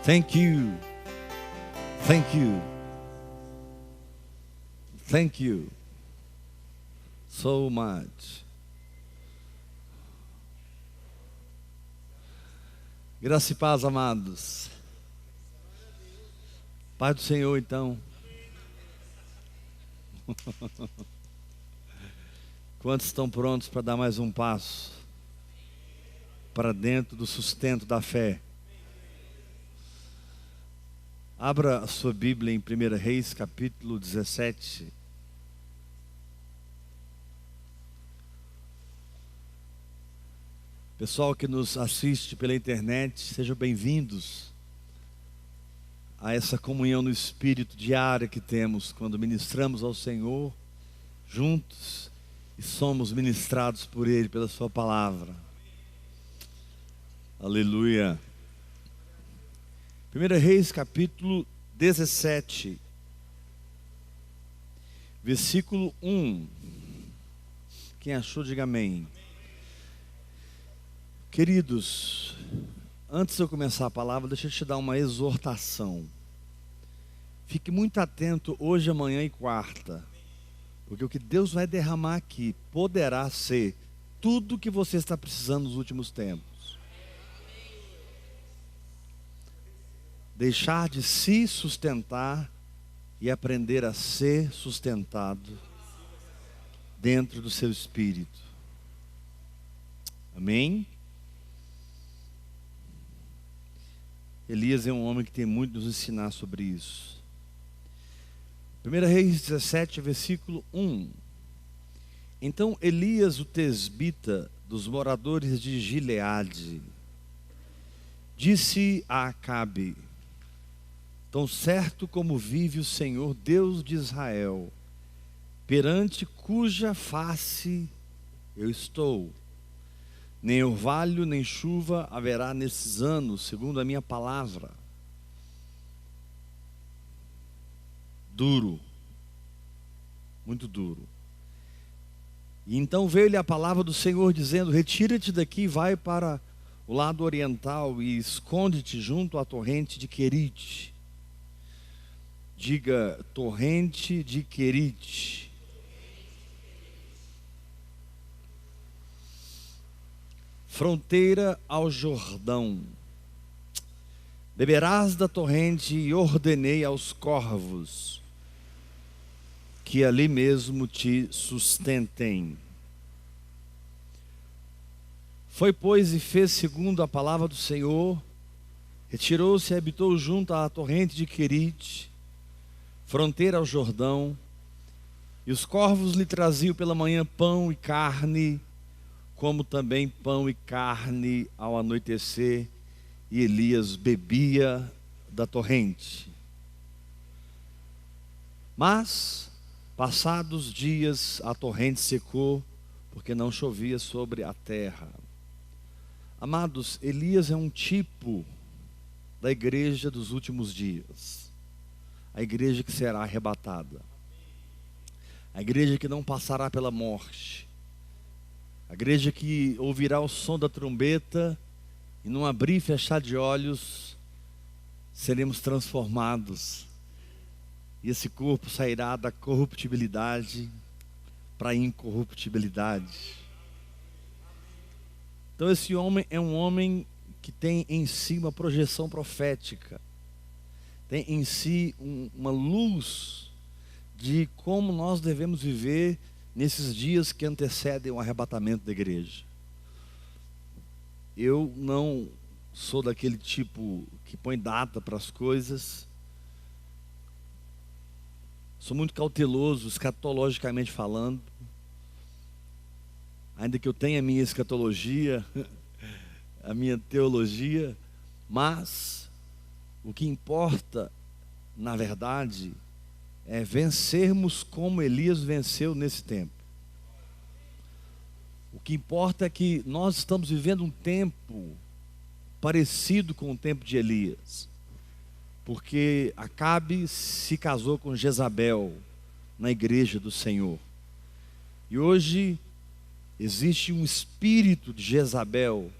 Thank you. Thank you. Thank you so much. Graça e paz, amados. Paz do Senhor, então. Quantos estão prontos para dar mais um passo para dentro do sustento da fé? Abra a sua Bíblia em 1 Reis, capítulo 17. Pessoal que nos assiste pela internet, sejam bem-vindos a essa comunhão no Espírito diária que temos quando ministramos ao Senhor juntos e somos ministrados por Ele, pela Sua palavra. Aleluia. 1 Reis, capítulo 17, versículo 1. Quem achou, diga amém. Queridos, antes de eu começar a palavra, deixa eu te dar uma exortação. Fique muito atento hoje, amanhã e quarta, porque o que Deus vai derramar aqui poderá ser tudo o que você está precisando nos últimos tempos. Deixar de se sustentar e aprender a ser sustentado dentro do seu espírito. Amém? Elias é um homem que tem muito a nos ensinar sobre isso. 1 Reis 17, versículo 1. Então Elias, o tesbita, dos moradores de Gileade, disse a Acabe: tão certo como vive o Senhor, Deus de Israel, perante cuja face eu estou, nem orvalho, nem chuva haverá nesses anos, segundo a minha palavra. Duro, muito duro. E então veio-lhe a palavra do Senhor dizendo: retira-te daqui, vai para o lado oriental e esconde-te junto à torrente de Querite. Diga, torrente de Querite. Fronteira ao Jordão. Beberás da torrente, e ordenei aos corvos que ali mesmo te sustentem. Foi, pois, e fez segundo a palavra do Senhor. Retirou-se e habitou junto à torrente de Querite, fronteira ao Jordão. E os corvos lhe traziam pela manhã pão e carne, como também pão e carne ao anoitecer, e Elias bebia da torrente. Mas, passados dias, a torrente secou, porque não chovia sobre a terra. Amados, Elias é um tipo da igreja dos últimos dias. A igreja que será arrebatada. A igreja que não passará pela morte. A igreja que ouvirá o som da trombeta e num abrir e fechar de olhos seremos transformados. E esse corpo sairá da corruptibilidade para a incorruptibilidade. Então esse homem é um homem que tem em si uma projeção profética. Tem em si uma luz de como nós devemos viver nesses dias que antecedem o arrebatamento da igreja. Eu não sou daquele tipo que põe data para as coisas. Sou muito cauteloso, escatologicamente falando. Ainda que eu tenha a minha escatologia, a minha teologia, mas o que importa, na verdade, é vencermos como Elias venceu nesse tempo. O que importa é que nós estamos vivendo um tempo parecido com o tempo de Elias, porque Acabe se casou com Jezabel na igreja do Senhor, e hoje existe um espírito de Jezabel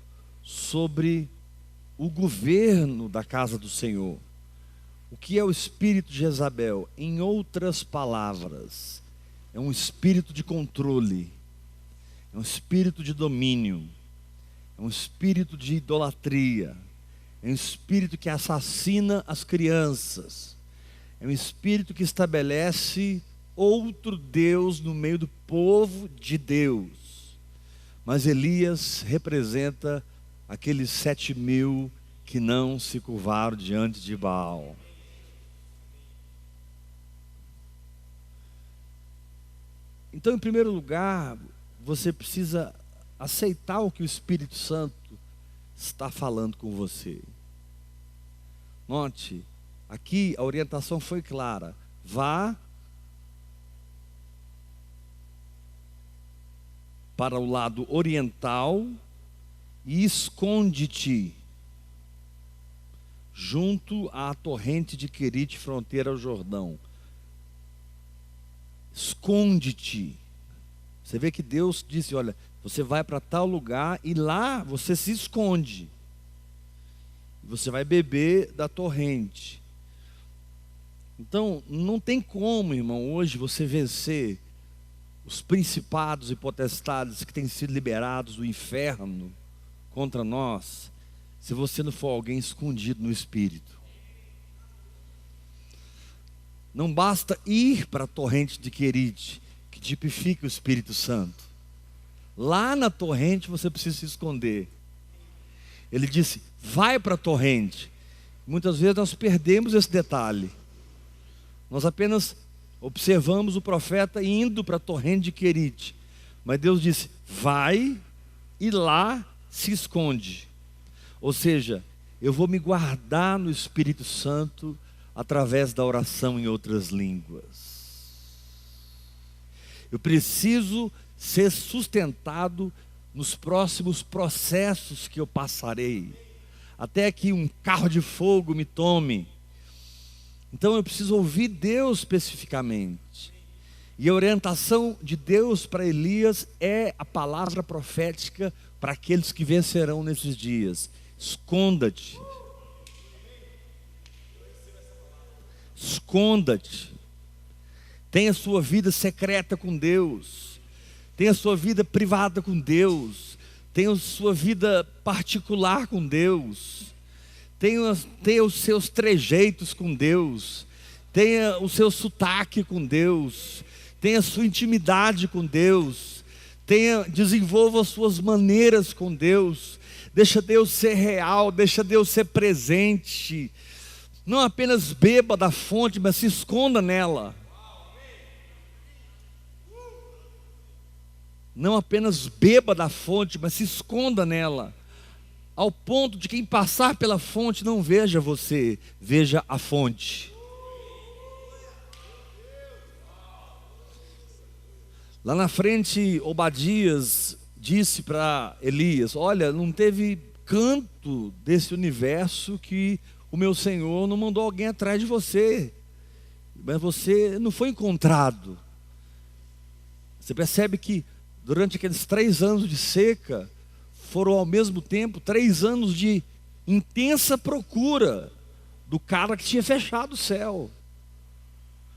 sobre o governo da casa do Senhor. O que é o espírito de Jezabel? Em outras palavras, é um espírito de controle, é um espírito de domínio, é um espírito de idolatria, é um espírito que assassina as crianças, é um espírito que estabelece outro Deus no meio do povo de Deus. Mas Elias representa aqueles 7.000 que não se curvaram diante de Baal. Então, em primeiro lugar, você precisa aceitar o que o Espírito Santo está falando com você. Note, aqui a orientação foi clara: vá para o lado oriental e esconde-te junto à torrente de Querite, fronteira ao Jordão. Esconde-te. Você vê que Deus disse: olha, você vai para tal lugar e lá você se esconde. Você vai beber da torrente. Então, não tem como, irmão, hoje você vencer os principados e potestades que têm sido liberados do inferno contra nós, se você não for alguém escondido no Espírito. Não basta ir para a torrente de Querite, que tipifica o Espírito Santo. Lá na torrente você precisa se esconder. Ele disse: vai para a torrente. Muitas vezes nós perdemos esse detalhe. Nós apenas observamos o profeta indo para a torrente de Querite. Mas Deus disse: vai e lá se esconde. Ou seja, eu vou me guardar no Espírito Santo através da oração em outras línguas. Eu preciso ser sustentado nos próximos processos que eu passarei, até que um carro de fogo me tome. Então eu preciso ouvir Deus especificamente. E a orientação de Deus para Elias é a palavra profética para aqueles que vencerão nesses dias: esconda-te. Esconda-te. Tenha sua vida secreta com Deus. Tenha sua vida privada com Deus. Tenha sua vida particular com Deus. Tenha os seus trejeitos com Deus. Tenha o seu sotaque com Deus. Tenha a sua intimidade com Deus. Desenvolva as suas maneiras com Deus. Deixa Deus ser real. Deixa Deus ser presente. Não apenas beba da fonte, mas se esconda nela. Não apenas beba da fonte, mas se esconda nela. Ao ponto de quem passar pela fonte não veja você, veja a fonte. Lá na frente, Obadias disse para Elias: olha, não teve canto desse universo que o meu Senhor não mandou alguém atrás de você, mas você não foi encontrado. Você percebe que durante aqueles 3 anos de seca, foram ao mesmo tempo 3 anos de intensa procura do cara que tinha fechado o céu.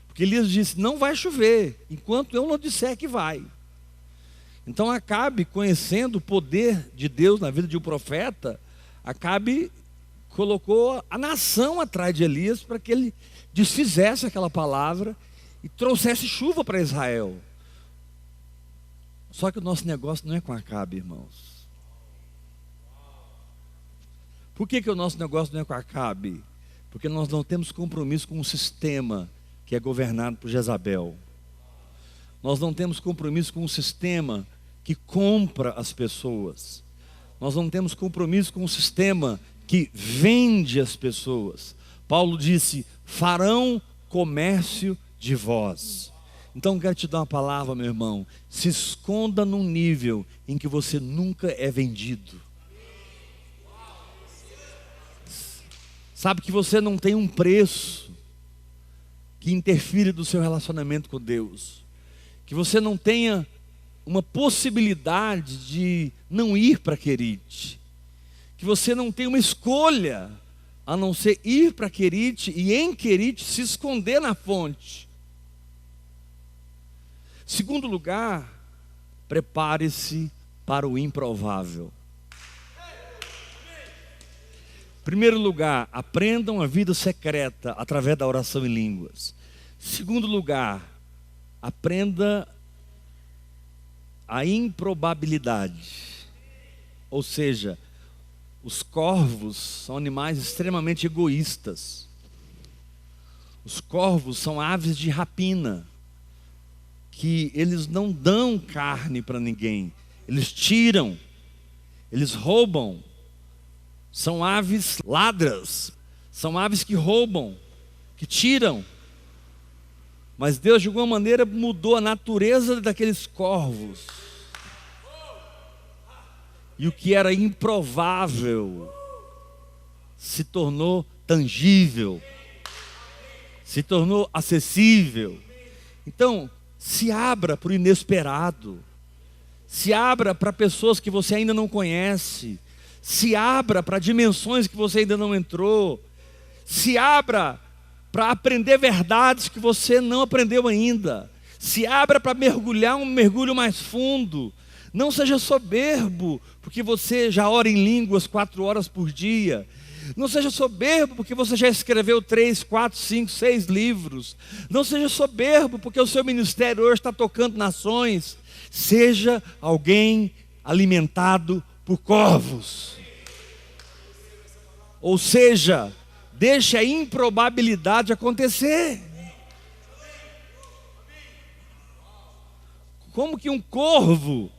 Porque Elias disse: não vai chover, enquanto eu não disser que vai. Então Acabe, conhecendo o poder de Deus na vida de um profeta, Acabe colocou a nação atrás de Elias para que ele desfizesse aquela palavra e trouxesse chuva para Israel. Só que o nosso negócio não é com Acabe, irmãos. Por que o nosso negócio não é com Acabe? Porque nós não temos compromisso com um sistema que é governado por Jezabel. Nós não temos compromisso com um sistema que compra as pessoas. Nós não temos compromisso com um sistema que vende as pessoas. Paulo disse: farão comércio de vós. Então quero te dar uma palavra, meu irmão: se esconda num nível em que você nunca é vendido. Sabe que você não tem um preço que interfire do seu relacionamento com Deus. Que você não tenha uma possibilidade de não ir para Querite. que você não tem uma escolha, a não ser ir para Querite e em Querite se esconder na fonte. Segundo lugar, prepare-se para o improvável. Primeiro lugar, aprendam a vida secreta através da oração em línguas. Segundo lugar, aprenda a improbabilidade. Ou seja, os corvos são animais extremamente egoístas. Os corvos são aves de rapina, que eles não dão carne para ninguém. Eles tiram, eles roubam. São aves ladras, são aves que roubam, que tiram. Mas Deus de alguma maneira mudou a natureza daqueles corvos. E o que era improvável se tornou tangível, se tornou acessível. Então, se abra para o inesperado, se abra para pessoas que você ainda não conhece, se abra para dimensões que você ainda não entrou, se abra para aprender verdades que você não aprendeu ainda, se abra para mergulhar um mergulho mais fundo. Não seja soberbo, porque você já ora em línguas 4 horas por dia. Não seja soberbo, porque você já escreveu 3, 4, 5, 6 livros. Não seja soberbo, porque o seu ministério hoje está tocando nações. Seja alguém alimentado por corvos. Ou seja, deixe a improbabilidade acontecer. Como que um corvo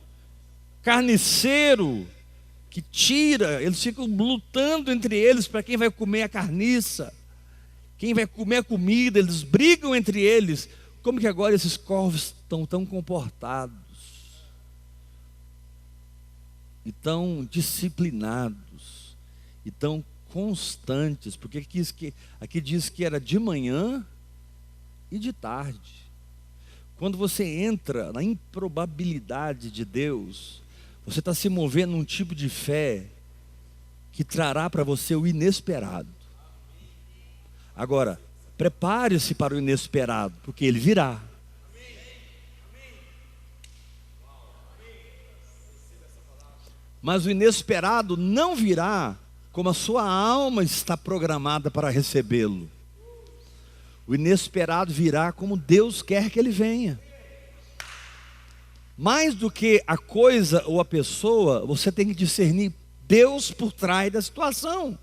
carniceiro que tira, eles ficam lutando entre eles para quem vai comer a carniça, quem vai comer a comida, eles brigam entre eles. Como que agora esses corvos estão tão comportados e tão disciplinados e tão constantes? Porque aqui diz que era de manhã e de tarde. Quando você entra na improbabilidade de Deus, você está se movendo num tipo de fé que trará para você o inesperado. Agora, prepare-se para o inesperado, porque ele virá. Mas o inesperado não virá como a sua alma está programada para recebê-lo. O inesperado virá como Deus quer que ele venha. Mais do que a coisa ou a pessoa, você tem que discernir Deus por trás da situação.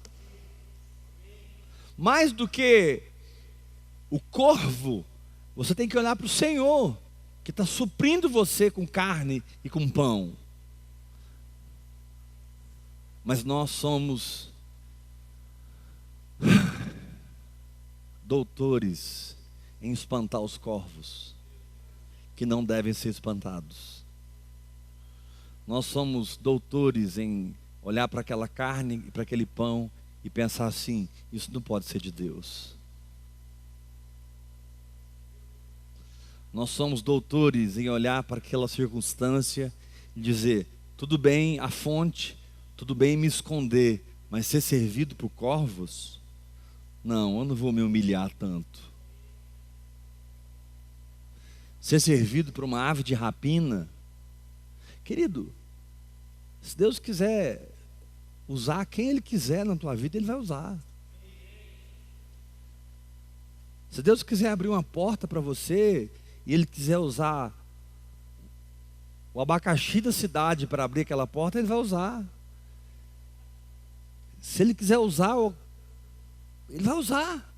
Mais do que o corvo, você tem que olhar para o Senhor, que está suprindo você com carne e com pão. Mas nós somos doutores em espantar os corvos que não devem ser espantados. Nós somos doutores em olhar para aquela carne e para aquele pão e pensar assim: isso não pode ser de Deus. Nós somos doutores em olhar para aquela circunstância e dizer: tudo bem a fonte, tudo bem me esconder, mas ser servido por corvos? Não, eu não vou me humilhar tanto. Ser servido por uma ave de rapina? Querido, se Deus quiser usar quem Ele quiser na tua vida, Ele vai usar. Se Deus quiser abrir uma porta para você e Ele quiser usar o abacaxi da cidade para abrir aquela porta, Ele vai usar. Se Ele quiser usar, Ele vai usar.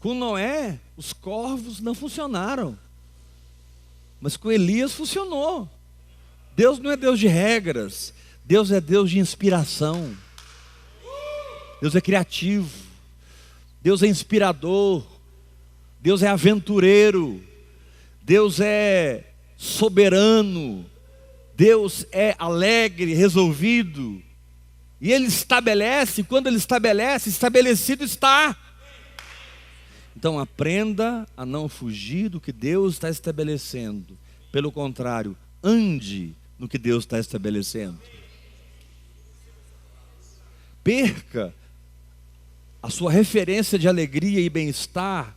Com Noé, os corvos não funcionaram, mas com Elias funcionou. Deus não é Deus de regras, Deus é Deus de inspiração. Deus é criativo, Deus é inspirador, Deus é aventureiro, Deus é soberano, Deus é alegre, resolvido. E Ele estabelece, quando Ele estabelece, estabelecido está. Então aprenda a não fugir do que Deus está estabelecendo. Pelo contrário, ande no que Deus está estabelecendo. perca a sua referência de alegria e bem-estar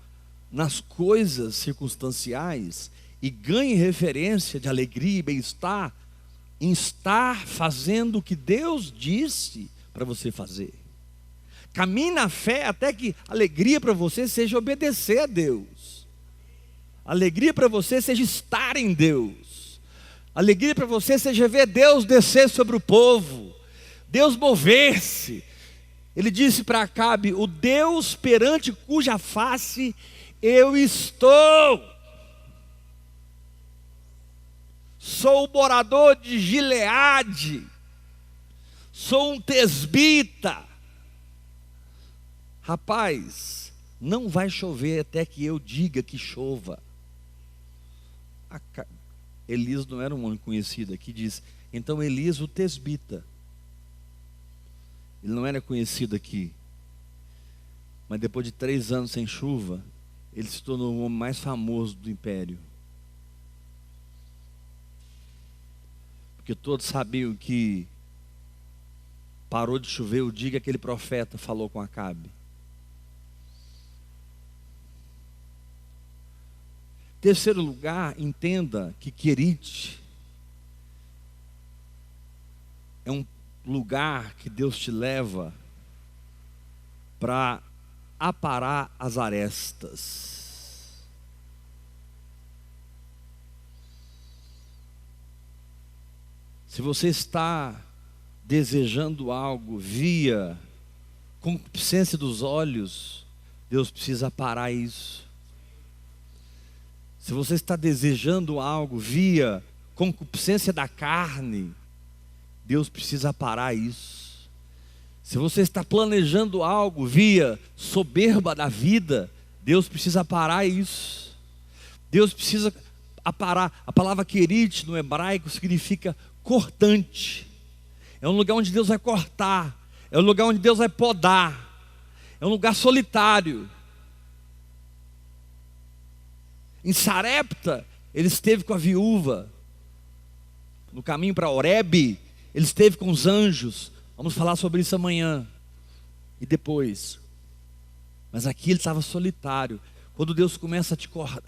nas coisas circunstanciais e ganhe referência de alegria e bem-estar em estar fazendo o que Deus disse para você fazer. Caminhe na fé até que alegria para você seja obedecer a Deus. Alegria para você seja estar em Deus. Alegria para você seja ver Deus descer sobre o povo, Deus mover-se. Ele disse para Acabe: o Deus perante cuja face eu estou. Sou o morador de Gileade, sou um tesbita. Rapaz, não vai chover até que eu diga que chova. Elias não era um homem conhecido aqui, diz. Então Elias o tesbita, ele não era conhecido aqui, mas depois de 3 anos sem chuva, ele se tornou o homem mais famoso do império. Porque todos sabiam que parou de chover o dia que aquele profeta falou com Acabe. Terceiro lugar, entenda que Querite é um lugar que Deus te leva para aparar as arestas. Se você está desejando algo via concupiscência dos olhos, Deus precisa parar isso. Se você está desejando algo via concupiscência da carne, Deus precisa parar isso. Se você está planejando algo via soberba da vida, Deus precisa parar isso. Deus precisa aparar. A palavra querite no hebraico significa cortante. É um lugar onde Deus vai cortar. É um lugar onde Deus vai podar. É um lugar solitário. Em Sarepta, ele esteve com a viúva. No caminho para Horebe, ele esteve com os anjos. Vamos falar sobre isso amanhã e depois. Mas aqui ele estava solitário. Quando Deus começa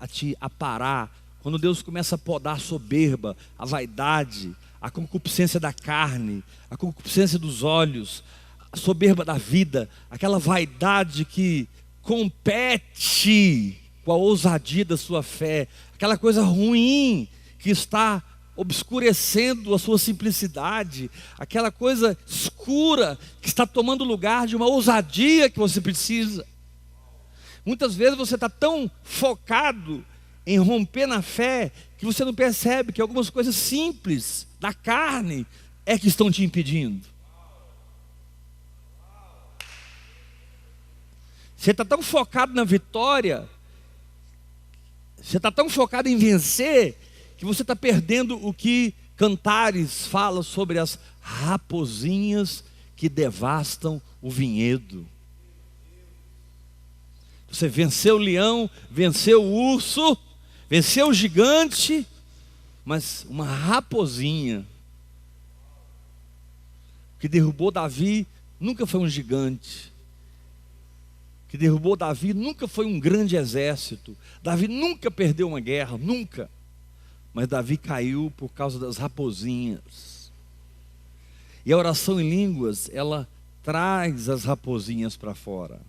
a te aparar, quando Deus começa a podar a soberba, a vaidade, a concupiscência da carne, a concupiscência dos olhos, a soberba da vida, aquela vaidade que compete com a ousadia da sua fé, aquela coisa ruim que está obscurecendo a sua simplicidade, aquela coisa escura que está tomando lugar de uma ousadia que você precisa. Muitas vezes você está tão focado em romper na fé que você não percebe que algumas coisas simples da carne é que estão te impedindo. Você está tão focado na vitória, você está tão focado em vencer, que você está perdendo o que Cantares fala sobre as raposinhas que devastam o vinhedo. Você venceu o leão, venceu o urso, venceu o gigante, mas uma raposinha. O que derrubou Davi nunca foi um gigante. O que derrubou Davi nunca foi um grande exército. Davi nunca perdeu uma guerra, nunca. Mas Davi caiu por causa das raposinhas. E a oração em línguas, ela traz as raposinhas para fora.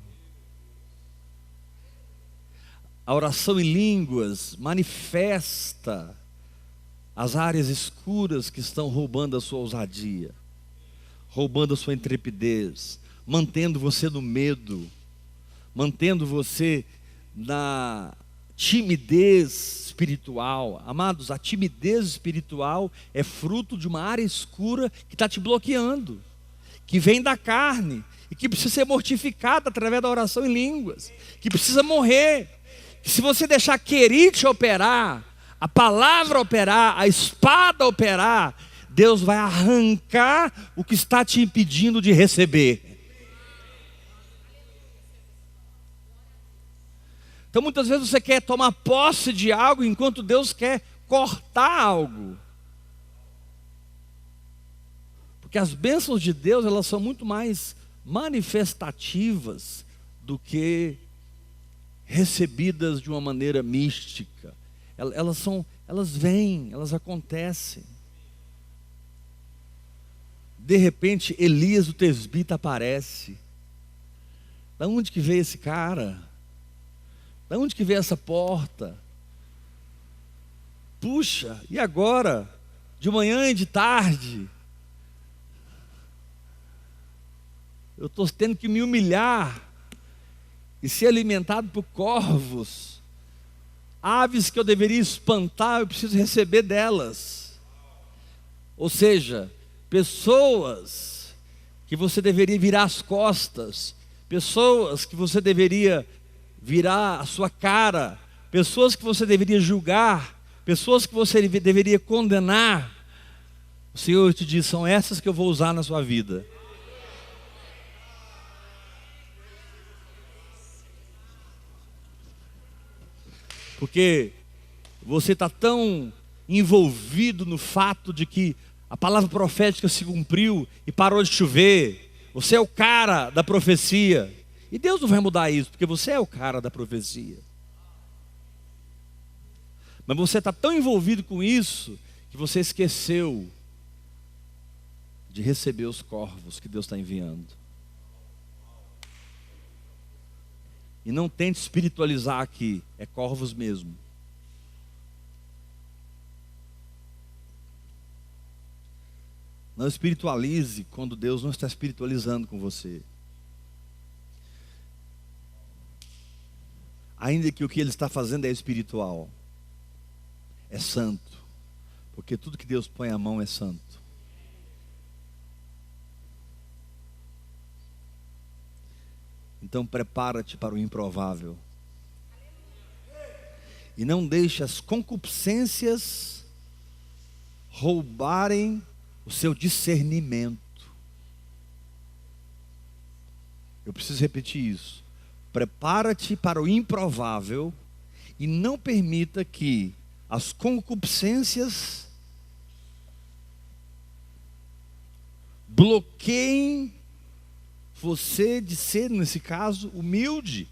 A oração em línguas manifesta as áreas escuras que estão roubando a sua ousadia, roubando a sua intrepidez, mantendo você no medo, mantendo você na timidez espiritual. Amados, a timidez espiritual é fruto de uma área escura que está te bloqueando, que vem da carne e que precisa ser mortificada através da oração em línguas, que precisa morrer. Que se você deixar querite operar, a palavra operar, a espada operar, Deus vai arrancar o que está te impedindo de receber. Então muitas vezes você quer tomar posse de algo enquanto Deus quer cortar algo. Porque as bênçãos de Deus, elas são muito mais manifestativas do que recebidas de uma maneira mística. Elas vêm, elas acontecem. De repente, Elias o tesbita aparece. Da onde que veio esse cara? Da onde que veio essa porta? Puxa, e agora? De manhã e de tarde? Eu estou tendo que me humilhar e ser alimentado por corvos. Aves que eu deveria espantar, eu preciso receber delas. Ou seja, pessoas que você deveria virar as costas, pessoas que você deveria virar a sua cara, pessoas que você deveria julgar, pessoas que você deveria condenar. O Senhor te diz: são essas que eu vou usar na sua vida. Porque você está tão envolvido no fato de que a palavra profética se cumpriu e parou de chover. Você é o cara da profecia. E Deus não vai mudar isso, porque você é o cara da profecia. Mas você está tão envolvido com isso que você esqueceu de receber os corvos que Deus está enviando. E não tente espiritualizar aqui, é corvos mesmo. Não espiritualize quando Deus não está espiritualizando com você. Ainda que o que Ele está fazendo é espiritual, é santo, porque tudo que Deus põe a mão é santo. Então prepara-te para o improvável. E não deixe as concupiscências roubarem o seu discernimento. Eu preciso repetir isso. Prepara-te para o improvável e não permita que as concupiscências bloqueiem você de ser, nesse caso, humilde.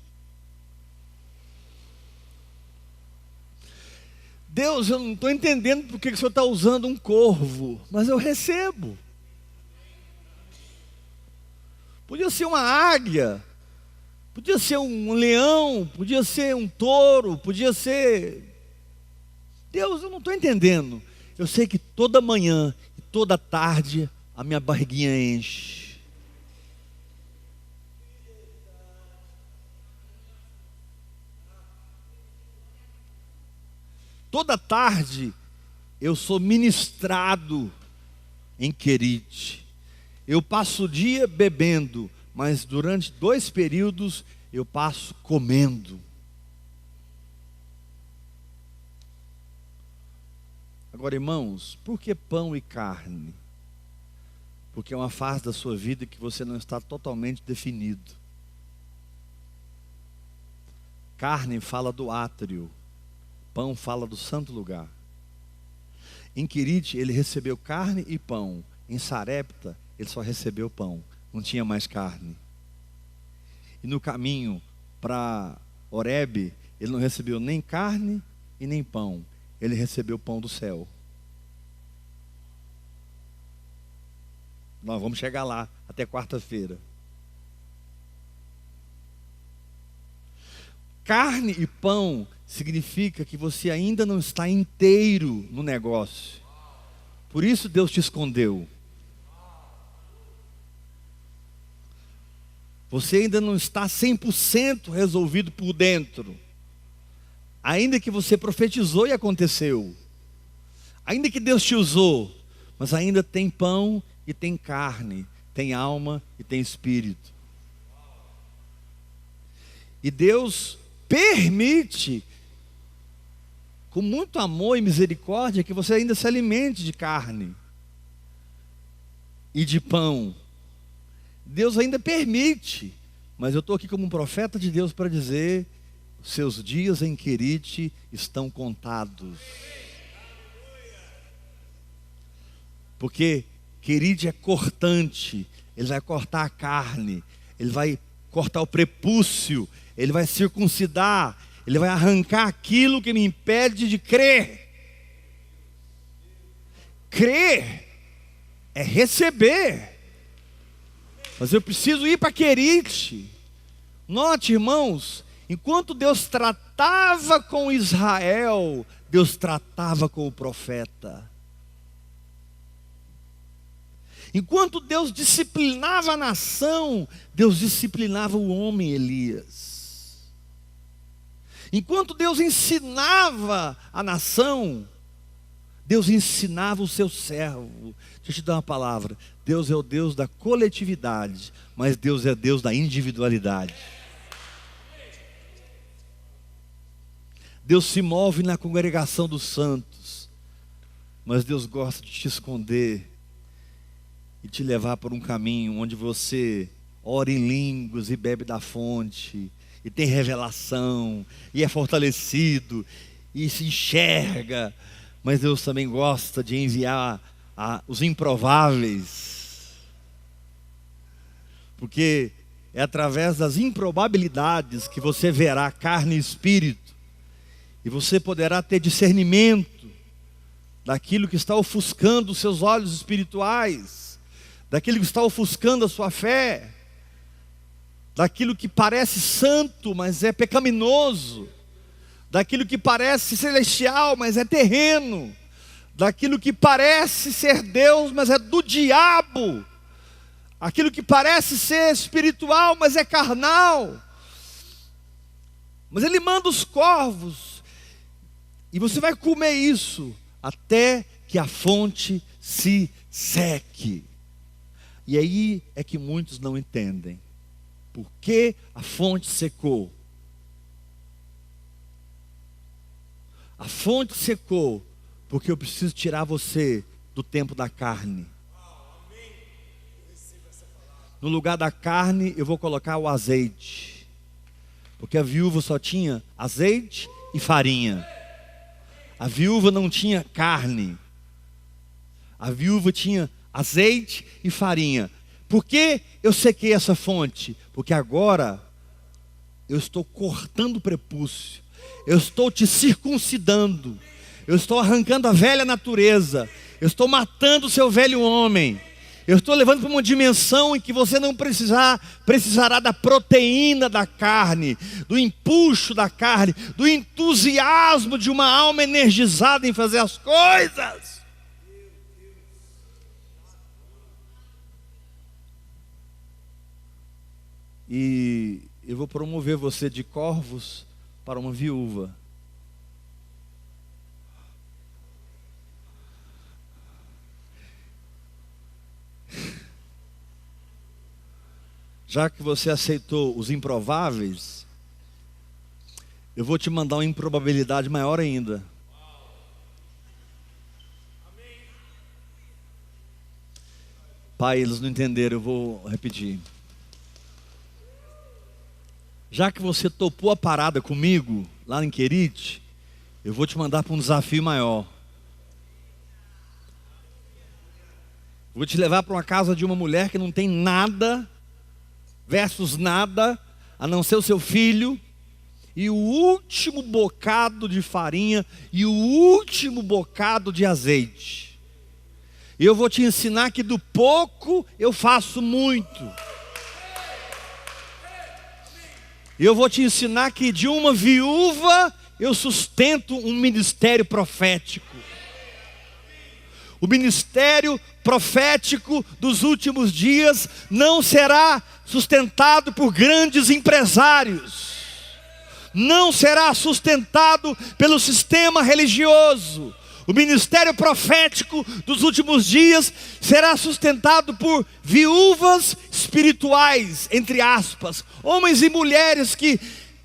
Deus, eu não estou entendendo porque o Senhor está usando um corvo, mas eu recebo. Podia ser uma águia, podia ser um leão, podia ser um touro, podia ser... Deus, eu não estou entendendo. Eu sei que toda manhã e toda tarde a minha barriguinha enche. Toda tarde eu sou ministrado em Querite. Eu passo o dia bebendo, mas durante 2 períodos eu passo comendo. Agora, irmãos, por que pão e carne? Porque é uma fase da sua vida que você não está totalmente definido. Carne fala do átrio. Pão fala do santo lugar. Em Querite ele recebeu carne e pão. Em Sarepta ele só recebeu pão. Não tinha mais carne. E no caminho para Horebe ele não recebeu nem carne e nem pão. Ele recebeu o pão do céu. Nós vamos chegar lá até quarta-feira. Carne e pão significa que você ainda não está inteiro no negócio. Por isso Deus te escondeu. Você ainda não está 100% resolvido por dentro. Ainda que você profetizou e aconteceu. Ainda que Deus te usou. Mas ainda tem pão e tem carne. Tem alma e tem espírito. E Deus permite, com muito amor e misericórdia, que você ainda se alimente de carne e de pão. Deus ainda permite, mas eu estou aqui como um profeta de Deus para dizer: seus dias em Querite estão contados. Porque Querite é cortante, Ele vai cortar a carne, Ele vai cortar o prepúcio, Ele vai circuncidar, Ele vai arrancar aquilo que me impede de crer. Crer é receber, mas eu preciso ir para Querite. Note, irmãos, enquanto Deus tratava com Israel, Deus tratava com o profeta. Enquanto Deus disciplinava a nação, Deus disciplinava o homem Elias. Enquanto Deus ensinava a nação, Deus ensinava o seu servo. Deixa eu te dar uma palavra. Deus é o Deus da coletividade, mas Deus é Deus da individualidade. Deus se move na congregação dos santos, mas Deus gosta de te esconder e te levar por um caminho onde você ora em línguas e bebe da fonte, e tem revelação, e é fortalecido, e se enxerga. Mas Deus também gosta de enviar os improváveis, porque é através das improbabilidades que você verá carne e espírito, e você poderá ter discernimento daquilo que está ofuscando os seus olhos espirituais, daquilo que está ofuscando a sua fé, daquilo que parece santo, mas é pecaminoso, daquilo que parece celestial, mas é terreno, daquilo que parece ser Deus, mas é do diabo, aquilo que parece ser espiritual, mas é carnal. Mas Ele manda os corvos, e você vai comer isso, até que a fonte se seque. E aí é que muitos não entendem. Por que a fonte secou? A fonte secou porque eu preciso tirar você do tempo da carne. No lugar da carne eu vou colocar o azeite, porque a viúva só tinha azeite e farinha. A viúva não tinha carne. A viúva tinha azeite e farinha. Por que eu sequei essa fonte? Porque agora eu estou cortando o prepúcio, eu estou te circuncidando, eu estou arrancando a velha natureza, eu estou matando o seu velho homem, eu estou levando para uma dimensão em que você não precisará da proteína da carne, do empuxo da carne, do entusiasmo de uma alma energizada em fazer as coisas. E eu vou promover você de corvos para uma viúva. Já que você aceitou os improváveis, eu vou te mandar uma improbabilidade maior ainda. Pai, eles não entenderam, eu vou repetir. Já que você topou a parada comigo, lá em Querite, eu vou te mandar para um desafio maior. Vou te levar para uma casa de uma mulher que não tem nada, versus nada, a não ser o seu filho, e o último bocado de farinha, e o último bocado de azeite. E eu vou te ensinar que do pouco eu faço muito. Eu vou te ensinar que de uma viúva eu sustento um ministério profético. O ministério profético dos últimos dias não será sustentado por grandes empresários, não será sustentado pelo sistema religioso. O ministério profético dos últimos dias será sustentado por viúvas espirituais, entre aspas, homens e mulheres que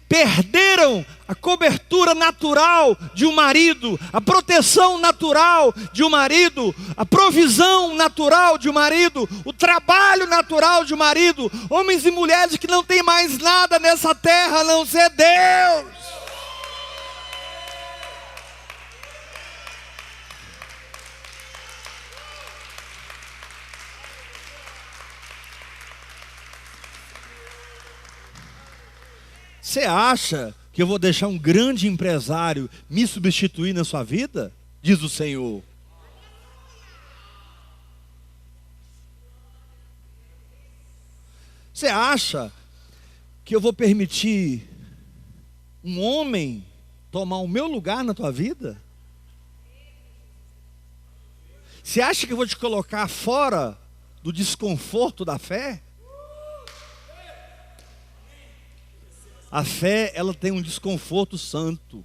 perderam a cobertura natural de um marido, a proteção natural de um marido, a provisão natural de um marido, o trabalho natural de um marido, homens e mulheres que não têm mais nada nessa terra a não ser Deus. Você acha que eu vou deixar um grande empresário me substituir na sua vida? Diz o Senhor. Você acha que eu vou permitir um homem tomar o meu lugar na tua vida? Você acha que eu vou te colocar fora do desconforto da fé? A fé, ela tem um desconforto santo.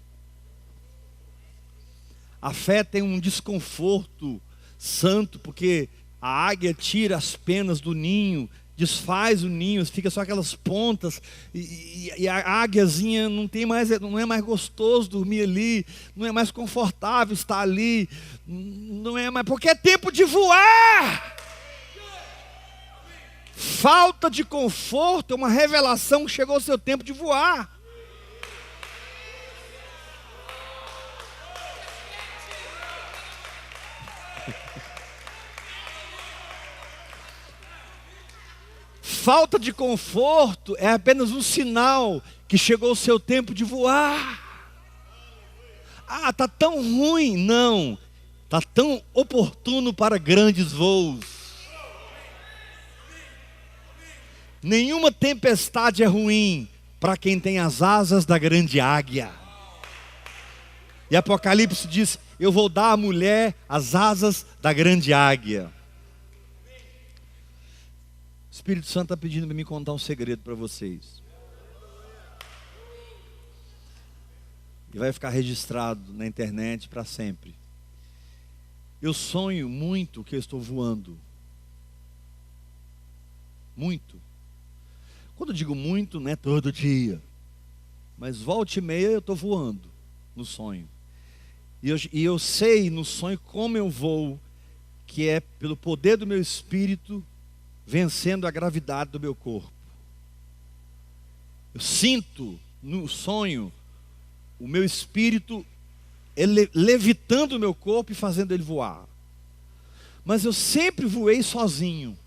A fé tem um desconforto santo, porque a águia tira as penas do ninho, desfaz o ninho, fica só aquelas pontas, e a águiazinha não é mais gostoso dormir ali, não é mais confortável estar ali, não é mais, porque é tempo de voar. Falta de conforto é uma revelação que chegou o seu tempo de voar. Falta de conforto é apenas um sinal que chegou o seu tempo de voar. Ah, está tão ruim. Não, está tão oportuno para grandes voos. Nenhuma tempestade é ruim para quem tem as asas da grande águia. E Apocalipse diz: eu vou dar à mulher as asas da grande águia. O Espírito Santo está pedindo para me contar um segredo para vocês. E vai ficar registrado na internet para sempre. Eu sonho muito que eu estou voando. Muito. Quando eu digo muito, não é todo dia. Mas volta e meia eu estou voando no sonho. E eu sei no sonho como eu vou, que é pelo poder do meu espírito, vencendo a gravidade do meu corpo. Eu sinto no sonho o meu espírito levitando o meu corpo e fazendo ele voar. Mas eu sempre voei sozinho.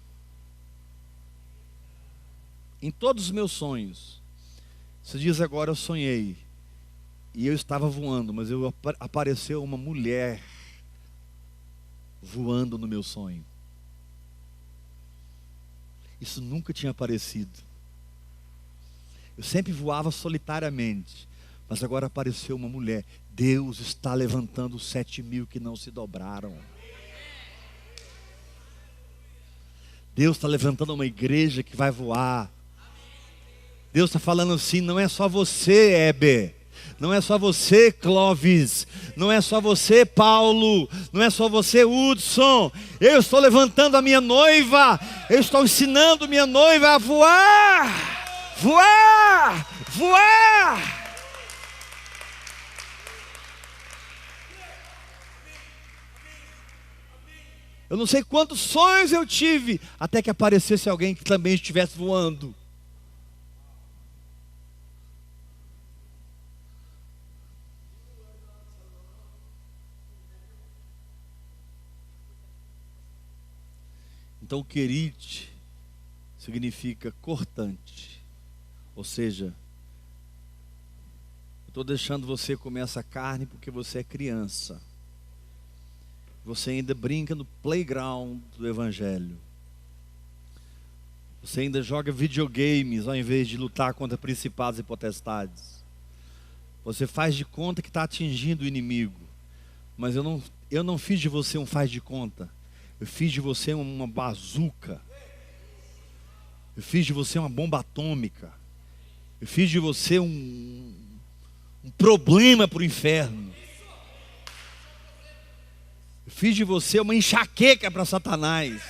Em todos os meus sonhos. Esses dias agora eu sonhei. E eu estava voando, mas apareceu uma mulher voando no meu sonho. Isso nunca tinha aparecido. Eu sempre voava solitariamente. Mas agora apareceu uma mulher. Deus está levantando os 7.000 que não se dobraram. Deus está levantando uma igreja que vai voar. Deus está falando assim: não é só você, Heber, não é só você, Clóvis, não é só você, Paulo, não é só você, Hudson. Eu estou levantando a minha noiva, eu estou ensinando minha noiva a voar, voar, voar. Eu não sei quantos sonhos eu tive, até que aparecesse alguém que também estivesse voando. Então, querite significa cortante. Ou seja, eu estou deixando você comer essa carne porque você é criança. Você ainda brinca no playground do Evangelho. Você ainda joga videogames ao invés de lutar contra principados e potestades. Você faz de conta que está atingindo o inimigo. Mas eu não fiz de você um faz de conta. Eu fiz de você uma bazuca. Eu fiz de você uma bomba atômica. Eu fiz de você um problema para o inferno. Eu fiz de você uma enxaqueca para Satanás.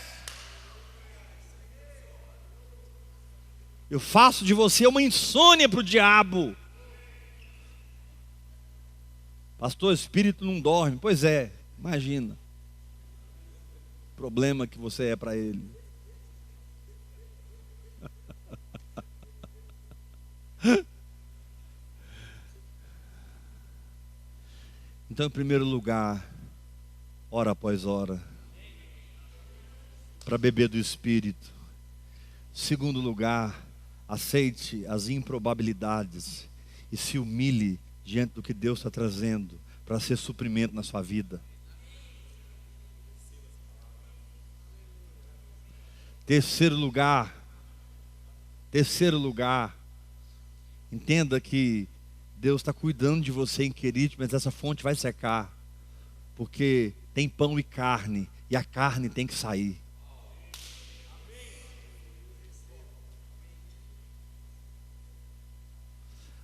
Eu faço de você uma insônia para o diabo. Pastor, o espírito não dorme. Pois é, imagina o problema que você é para ele. Então, em primeiro lugar, hora após hora, para beber do Espírito. Segundo lugar, aceite as improbabilidades e se humilhe diante do que Deus está trazendo para ser suprimento na sua vida. Terceiro lugar, entenda que Deus está cuidando de você em Querite, mas essa fonte vai secar, porque tem pão e carne, e a carne tem que sair.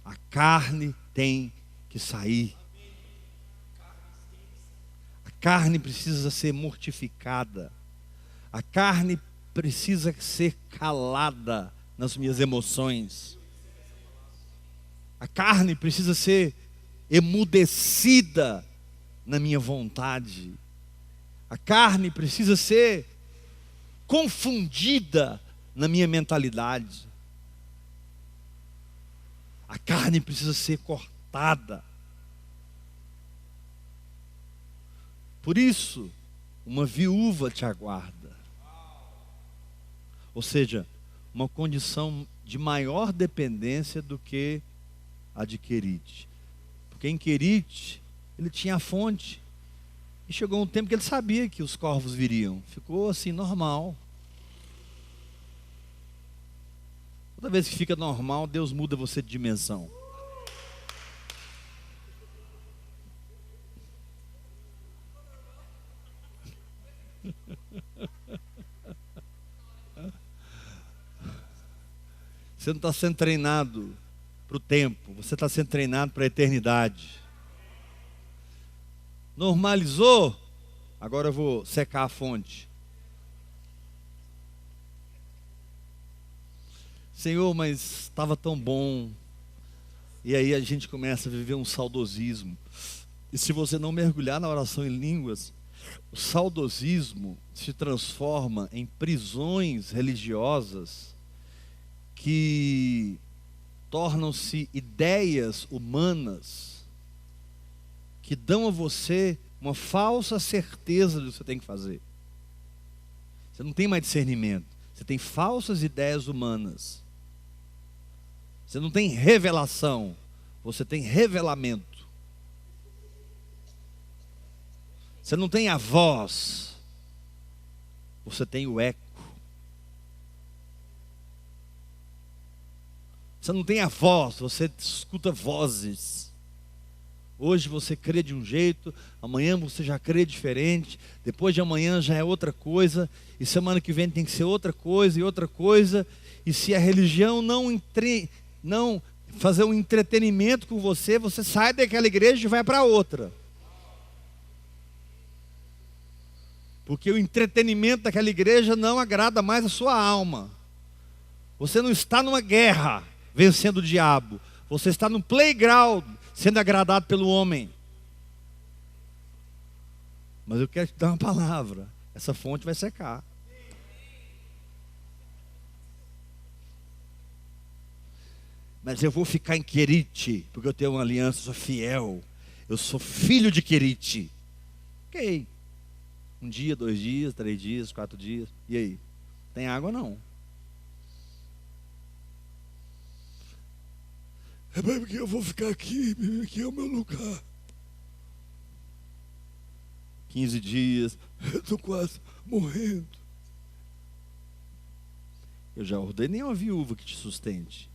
A carne tem que sair. A carne precisa ser mortificada. A carne precisa ser calada nas minhas emoções. A carne precisa ser emudecida na minha vontade. A carne precisa ser confundida na minha mentalidade. A carne precisa ser cortada. Por isso, uma viúva te aguarda. Ou seja, uma condição de maior dependência do que a de Querite. Porque em Querite, ele tinha a fonte. E chegou um tempo que ele sabia que os corvos viriam. Ficou assim, normal. Toda vez que fica normal, Deus muda você de dimensão. Você não está sendo treinado para o tempo, você está sendo treinado para a eternidade. Normalizou? Agora eu vou secar a fonte. Senhor, mas estava tão bom. E aí a gente começa a viver um saudosismo. E se você não mergulhar na oração em línguas, o saudosismo se transforma em prisões religiosas que tornam-se ideias humanas que dão a você uma falsa certeza do que você tem que fazer. Você não tem mais discernimento. Você tem falsas ideias humanas. Você não tem revelação. Você tem revelamento. Você não tem a voz. Você tem o eco. Você não tem a voz, você escuta vozes. Hoje você crê de um jeito, amanhã você já crê diferente, depois de amanhã já é outra coisa, e semana que vem tem que ser outra coisa e outra coisa. E se a religião não fazer um entretenimento com você, você sai daquela igreja e vai para outra. Porque o entretenimento daquela igreja não agrada mais a sua alma. Você não está numa guerra vencendo o diabo. Você está no playground sendo agradado pelo homem. Mas eu quero te dar uma palavra. Essa fonte vai secar. Mas eu vou ficar em Querite, porque eu tenho uma aliança, sou fiel. Eu sou filho de Querite. Ok. 1 dia, 2 dias, 3 dias, 4 dias. E aí? Tem água não? É porque eu vou ficar aqui é o meu lugar. 15 dias, eu estou quase morrendo. Eu já ordenei uma viúva que te sustente.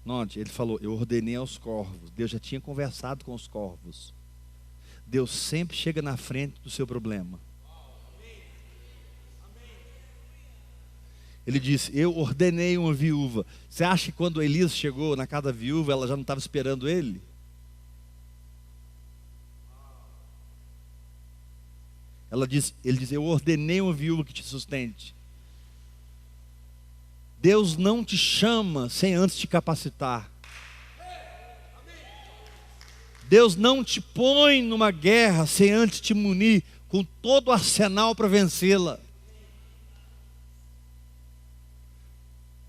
Note, ele falou, eu ordenei aos corvos. Deus já tinha conversado com os corvos. Deus sempre chega na frente do seu problema. Ele disse, eu ordenei uma viúva. Você acha que quando Elias chegou na casa da viúva, ela já não estava esperando ele? Ele disse, eu ordenei uma viúva que te sustente. Deus não te chama sem antes te capacitar. Deus não te põe numa guerra sem antes te munir com todo o arsenal para vencê-la.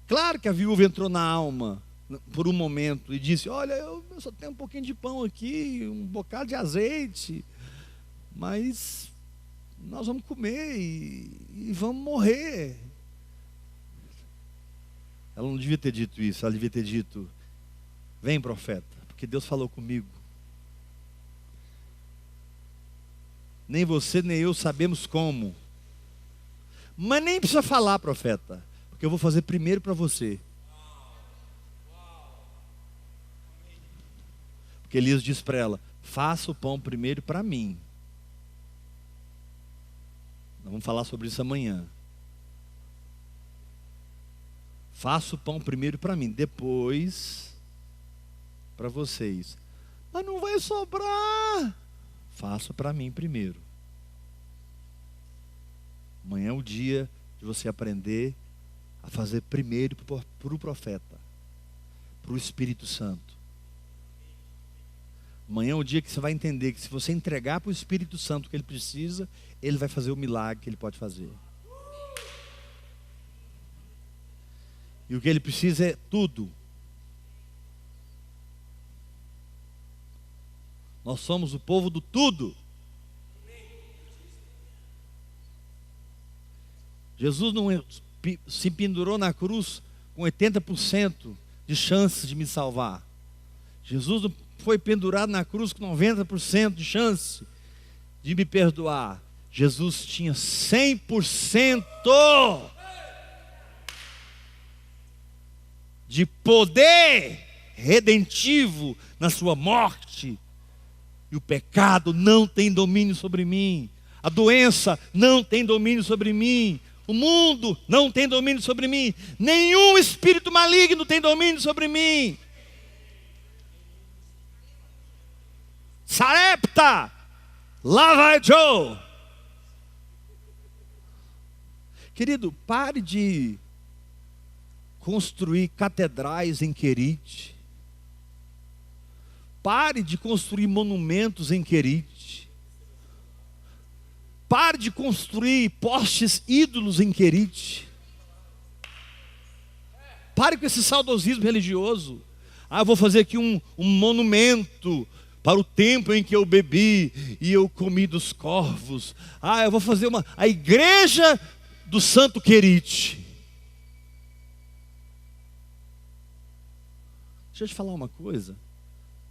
Claro que a viúva entrou na alma por um momento e disse, olha, eu só tenho um pouquinho de pão aqui, um bocado de azeite, mas nós vamos comer e vamos morrer. Ela não devia ter dito isso, ela devia ter dito: vem, profeta, porque Deus falou comigo. Nem você nem eu sabemos como. Mas nem precisa falar, profeta, porque eu vou fazer primeiro para você. Porque Elias disse para ela: faça o pão primeiro para mim. Nós vamos falar sobre isso amanhã. Faça o pão primeiro para mim, depois para vocês. Mas não vai sobrar. Faça para mim primeiro. Amanhã é o dia de você aprender a fazer primeiro para o profeta, para o Espírito Santo. Amanhã é o dia que você vai entender que se você entregar para o Espírito Santo o que ele precisa, ele vai fazer o milagre que ele pode fazer. E o que ele precisa é tudo. Nós somos o povo do tudo. Jesus não se pendurou na cruz com 80% de chances de me salvar. Jesus não foi pendurado na cruz com 90% de chance de me perdoar. Jesus tinha 100% de poder redentivo na sua morte. E o pecado não tem domínio sobre mim. A doença não tem domínio sobre mim. O mundo não tem domínio sobre mim. Nenhum espírito maligno tem domínio sobre mim. Sarepta, lá vai Joe. Querido, pare de construir catedrais em Querite. Pare de construir monumentos em Querite. Pare de construir postes ídolos em Querite. Pare com esse saudosismo religioso. Eu vou fazer aqui um monumento para o tempo em que eu bebi e eu comi dos corvos. Eu vou fazer a igreja do Santo Querite. Deixa eu te falar uma coisa.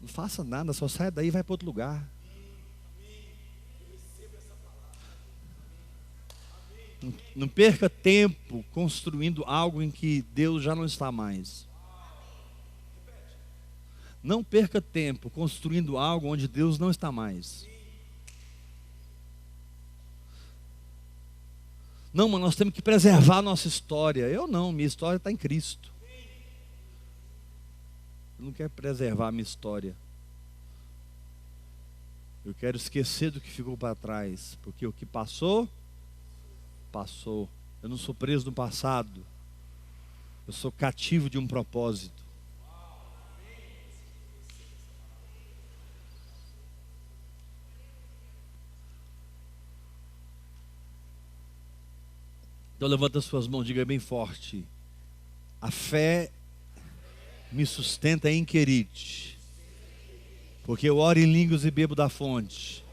Não faça nada, só saia daí e vai para outro lugar. Não perca tempo construindo algo em que Deus já não está mais. Não perca tempo construindo algo onde Deus não está mais. Não, mas nós temos que preservar a nossa história. Eu não, minha história está em Cristo. Eu não quero preservar a minha história. Eu quero esquecer do que ficou para trás. Porque o que passou, passou. Eu não sou preso no passado. Eu sou cativo de um propósito. Então levanta as suas mãos, diga bem forte: a fé me sustenta em Querite, porque eu oro em línguas e bebo da fonte.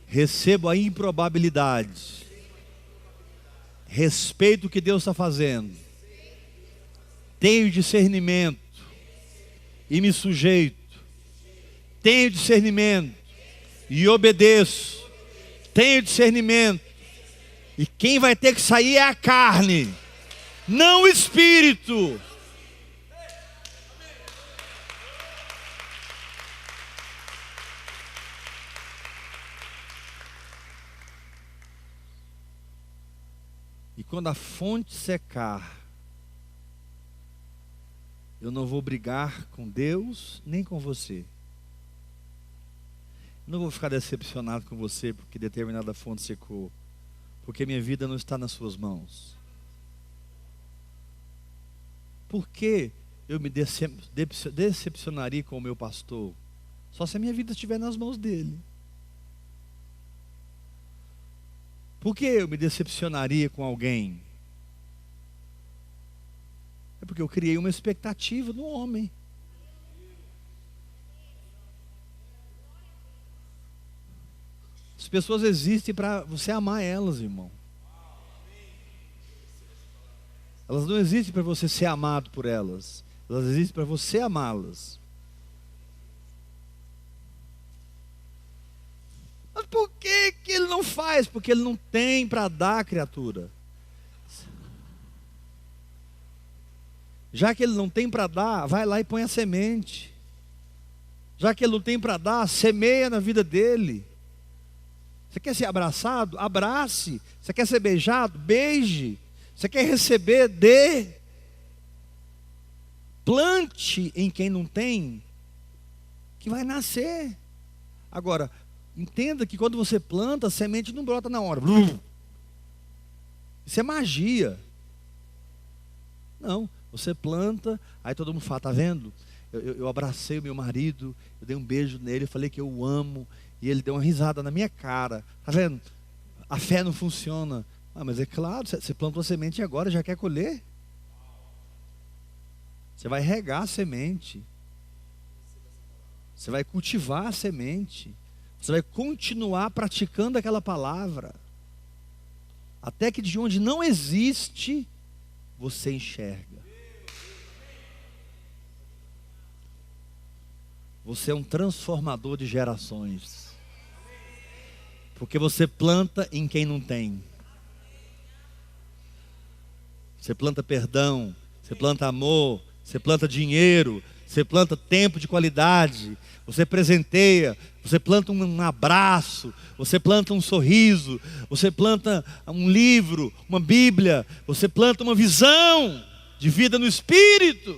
Recebo a improbabilidade. Respeito o que Deus está fazendo. Tenho discernimento e me sujeito. Tenho discernimento e obedeço. Tenho discernimento. E quem vai ter que sair é a carne, não o espírito. E quando a fonte secar, eu não vou brigar com Deus nem com você. Não vou ficar decepcionado com você porque determinada fonte secou. Porque minha vida não está nas suas mãos. Por que eu me decepcionaria com o meu pastor? Só se a minha vida estiver nas mãos dele. Por que eu me decepcionaria com alguém? É porque eu criei uma expectativa no homem. As pessoas existem para você amar elas, irmão. Elas não existem para você ser amado por elas. Elas existem para você amá-las. Mas por que que ele não faz? Porque ele não tem para dar, criatura. Já que ele não tem para dar, vai lá e põe a semente. Já que ele não tem para dar, semeia na vida dele. Você quer ser abraçado? Abrace. Você quer ser beijado? Beije. Você quer receber? Dê. Plante em quem não tem, que vai nascer. Agora, entenda que quando você planta, a semente não brota na hora. Isso é magia. Não, você planta, aí todo mundo fala, tá vendo? Eu abracei o meu marido, eu dei um beijo nele, eu falei que eu o amo, e ele deu uma risada na minha cara. Tá vendo? A fé não funciona. Ah, mas é claro, você plantou a semente e agora já quer colher. Você vai regar a semente. Você vai cultivar a semente. Você vai continuar praticando aquela palavra. Até que de onde não existe, você enxerga. Você é um transformador de gerações. Porque você planta em quem não tem. Você planta perdão, você planta amor, você planta dinheiro, você planta tempo de qualidade, você presenteia, você planta um abraço, você planta um sorriso, você planta um livro, uma Bíblia, você planta uma visão de vida no Espírito.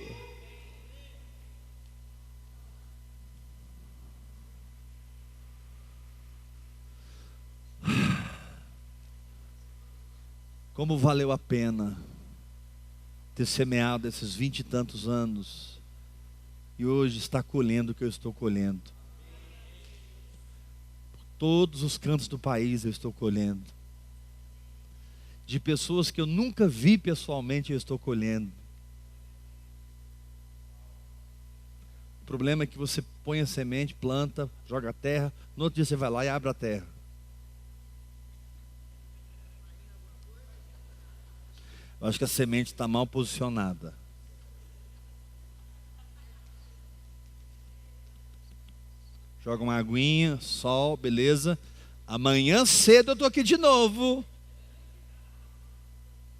Como valeu a pena ter semeado esses 20 e tantos anos e hoje está colhendo o que eu estou colhendo. Por todos os cantos do país eu estou colhendo. De pessoas que eu nunca vi pessoalmente eu estou colhendo. O problema é que você põe a semente, planta, joga a terra, no outro dia você vai lá e abre a terra. Eu acho que a semente está mal posicionada. Joga uma aguinha, sol, beleza. Amanhã cedo eu estou aqui de novo.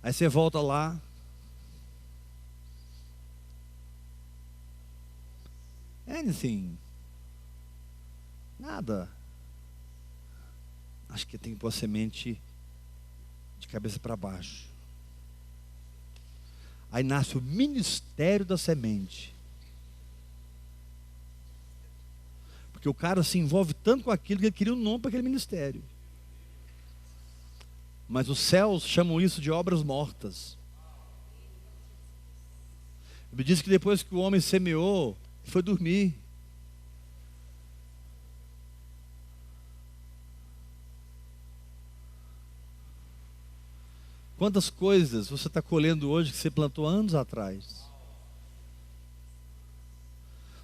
Aí você volta lá. Anything. Nada. Acho que tem que pôr a semente de cabeça para baixo. Aí nasce o ministério da semente. Porque o cara se envolve tanto com aquilo que ele queria um nome para aquele ministério. Mas os céus chamam isso de obras mortas. Ele diz que depois que o homem semeou, ele foi dormir. Quantas coisas você está colhendo hoje que você plantou anos atrás?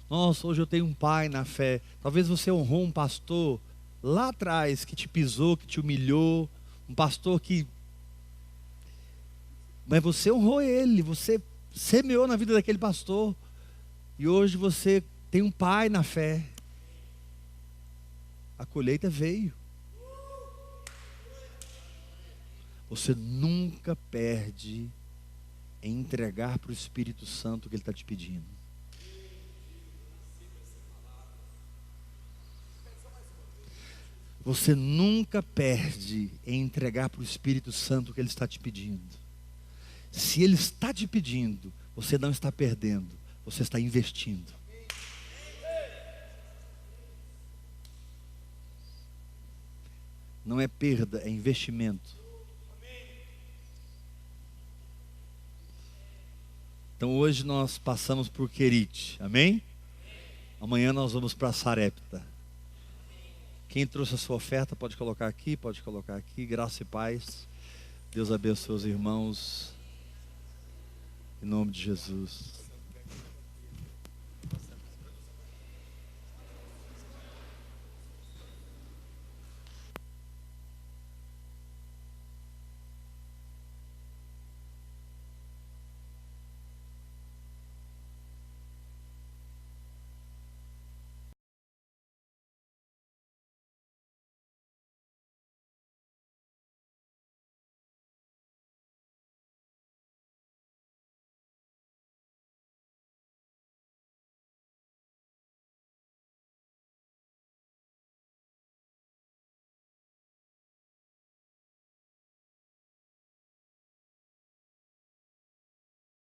Nossa, hoje eu tenho um pai na fé. Talvez você honrou um pastor lá atrás que te pisou, que te humilhou. Um pastor que... Mas você honrou ele, você semeou na vida daquele pastor. E hoje você tem um pai na fé. A colheita veio. Você nunca perde em entregar para o Espírito Santo o que Ele está te pedindo. Você nunca perde em entregar para o Espírito Santo o que Ele está te pedindo. Se Ele está te pedindo, você não está perdendo, você está investindo. Não é perda, é investimento. Então hoje nós passamos por Querite, amém? Amanhã nós vamos para Sarepta. Quem trouxe a sua oferta pode colocar aqui, graça e paz. Deus abençoe os irmãos, em nome de Jesus.